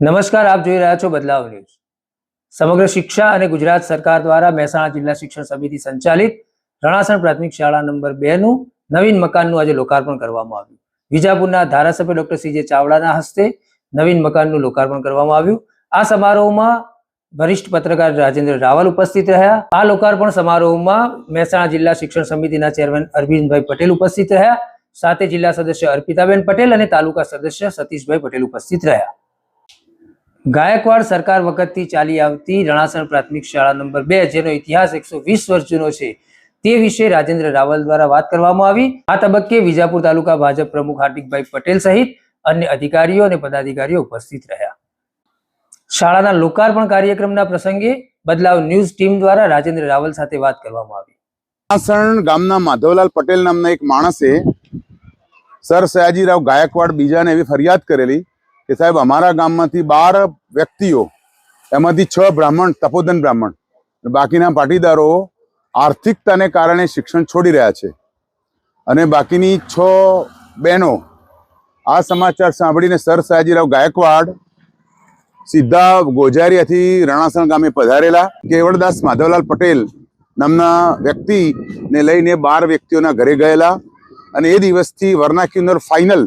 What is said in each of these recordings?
નમસ્કાર, આપ જોઈ રહ્યા છો બદલાવ ન્યૂઝ। સમગ્ર શિક્ષા અને ગુજરાત સરકાર દ્વારા મહેસાણા જિલ્લા શિક્ષણ સમિતિ સંચાલિત રણાસણ પ્રાથમિક શાળા નંબર 2 નું નવીન મકાનનું આજે લોકાર્પણ કરવામાં આવ્યું। વિજાપુરના ધારાસભ્ય ડોક્ટર સીજે ચાવડાના હસ્તે નવીન મકાનનું લોકાર્પણ કરવામાં આવ્યું। આ સમારોહમાં વરિષ્ઠ પત્રકાર રાજેન્દ્ર રાવલ ઉપસ્થિત રહ્યા। આ લોકાર્પણ સમારોહમાં મહેસાણા જિલ્લા શિક્ષણ સમિતિના ચેરમેન અરવિંદભાઈ પટેલ ઉપસ્થિત રહ્યા, સાથે જિલ્લા સદસ્ય અર્પિતાબેન પટેલ અને તાલુકા સદસ્ય સતીશભાઈ પટેલ ઉપસ્થિત રહ્યા। ગાયકવાડ સરકાર વખતથી ચાલી આવતી રણાસણ પ્રાથમિક શાળા નંબર 2 જેનો ઇતિહાસ 120 વર્ષ જૂનો છે તે વિશે રાજેન્દ્ર રાવલ દ્વારા વાત કરવામાં આવી। આ તબક્કે વિજાપુર તાલુકા ભાજપ પ્રમુખ હાર્દિકભાઈ પટેલ સહિત અન્ય અધિકારીઓ અને પદાધિકારીઓ ઉપસ્થિત રહ્યા। શાળાના લોકાર્પણ કાર્યક્રમના પ્રસંગે બદલાવ ન્યૂઝ ટીમ દ્વારા રાજેન્દ્ર રાવલ સાથે વાત કરવામાં આવી। રણાસણ ગામના માધવલાલ પટેલ નામના એક માણસે સર સયાજીરાવ ગાયકવાડ બીજાને એવી ફરિયાદ કરેલી કે સાહેબ અમારા ગામમાંથી 12 વ્યક્તિઓ, એમાંથી 6 બ્રાહ્મણ, તપોધન બ્રાહ્મણ, બાકીના પાટીદારો આર્થિકતાને કારણે શિક્ષણ છોડી રહ્યા છે અને બાકીની 6 બહેનો આ સમાચાર સાંભળીને સર સયાજીરાવ ગાયકવાડ સીધા ગોજારિયાથી રણાસણ ગામે પધારેલા। કેવળદાસ માધવલાલ પટેલ નામના વ્યક્તિને લઈને 12 વ્યક્તિઓના ઘરે ગયેલા અને એ દિવસથી વર્નાક્યુલર ફાઇનલ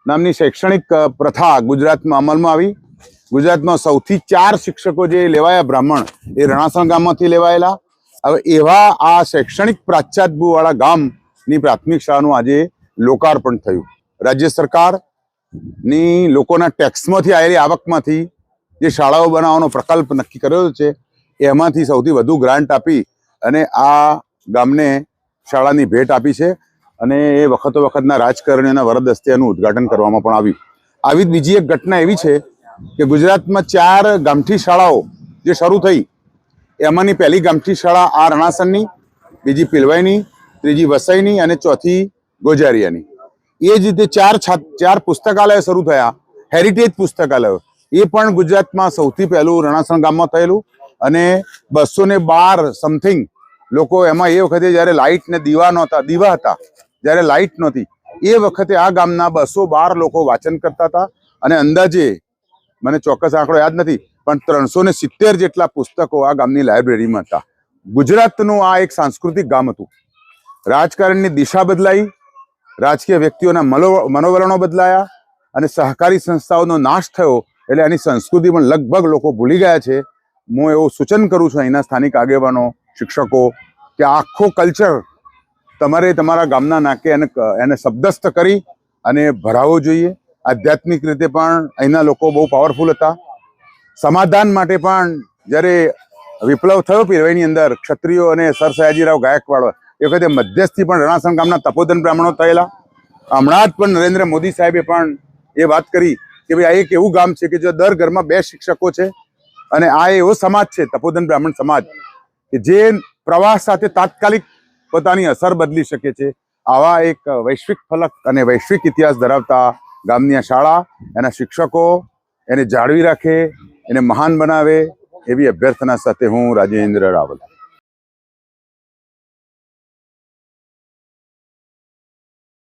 નામની શૈક્ષણિક પ્રથા ગુજરાતમાં અમલમાં આવી। ગુજરાતમાં સૌથી 4 શિક્ષકો જે લેવાયા બ્રાહ્મણ એ રણાસણ ગામમાંથી લેવાયેલા। હવે એવા આ શૈક્ષણિક પ્રાચ્યાતભૂવાળા ગામની પ્રાથમિક શાળાનું આજે લોકાર્પણ થયું। રાજ્ય સરકારની લોકોના ટેક્સમાંથી આવેલી આવકમાંથી જે શાળાઓ બનાવવાનો પ્રકલ્પ નક્કી કર્યો છે એમાંથી સૌથી વધુ ગ્રાન્ટ આપી અને આ ગામને શાળાની ભેટ આપી છે અને એ વખતના રાજકારણીઓના વરદ હસ્તે એનું ઉદ્ઘાટન કરવામાં પણ આવ્યું। આવી જ બીજી એક ઘટના એવી છે કે ગુજરાતમાં 4 ગામઠી શાળાઓ જે શરૂ થઈ એમાંની પહેલી ગામઠી શાળા આ રણાસણની, બીજી પિલવાઈની, ત્રીજી વસઈની અને ચોથી ગોજારિયાની। એ જ રીતે 4 પુસ્તકાલયો શરૂ થયા, હેરિટેજ પુસ્તકાલયો, એ પણ ગુજરાતમાં સૌથી પહેલું રણાસણ ગામમાં થયેલું અને 212 સમથિંગ લોકો એમાં એ વખતે જ્યારે લાઇટ ને દીવા હતા, જ્યારે લાઇટ નહોતી એ વખતે આ ગામના 212 લોકો વાંચન કરતા હતા અને અંદાજે મને ચોક્કસ આંકડો યાદ નથી પણ 370 જેટલા પુસ્તકો આ ગામની લાઇબ્રેરીમાં હતા। ગુજરાતનું આ એક સાંસ્કૃતિક ગામ હતું। રાજકારણની દિશા બદલાઈ, રાજકીય વ્યક્તિઓના મનોવલણો બદલાયા અને સહકારી સંસ્થાઓનો નાશ થયો એટલે એની સંસ્કૃતિ પણ લગભગ લોકો ભૂલી ગયા છે। હું એવું સૂચન કરું છું અહીંના સ્થાનિક આગેવાનો, શિક્ષકો કે આખો કલ્ચર તમારે તમારા ગામના નાકે એને શબ્દસ્થ કરી અને ભરાવવો જોઈએ। આધ્યાત્મિક રીતે પણ અહીંના લોકો બહુ પાવરફુલ હતા। સમાધાન માટે પણ જ્યારે વિપ્લવ થયો પીરવાઈની અંદર ક્ષત્રિયો અને સર સયાજીરાવ ગાયકવાડ એ વખતે મધ્યસ્થી પણ રણાસણ ગામના તપોધન બ્રાહ્મણો થયેલા। હમણાં જ પણ નરેન્દ્ર મોદી સાહેબે પણ એ વાત કરી કે ભાઈ આ એક એવું ગામ છે કે જો દર ઘરમાં 2 શિક્ષકો છે અને આ એવો સમાજ છે તપોધન બ્રાહ્મણ સમાજ કે જે પ્રવાસ સાથે તાત્કાલિક પોતાની અસર બદલી શકે છે। આવા એક વૈશ્વિક ફલક અને વૈશ્વિક ઇતિહાસ ધરાવતા ગામની આ શાળા, એના શિક્ષકો એને જાળવી રાખે, એને મહાન બનાવે એવી અભ્યર્થના સાથે હું રાજેન્દ્ર રાવલ।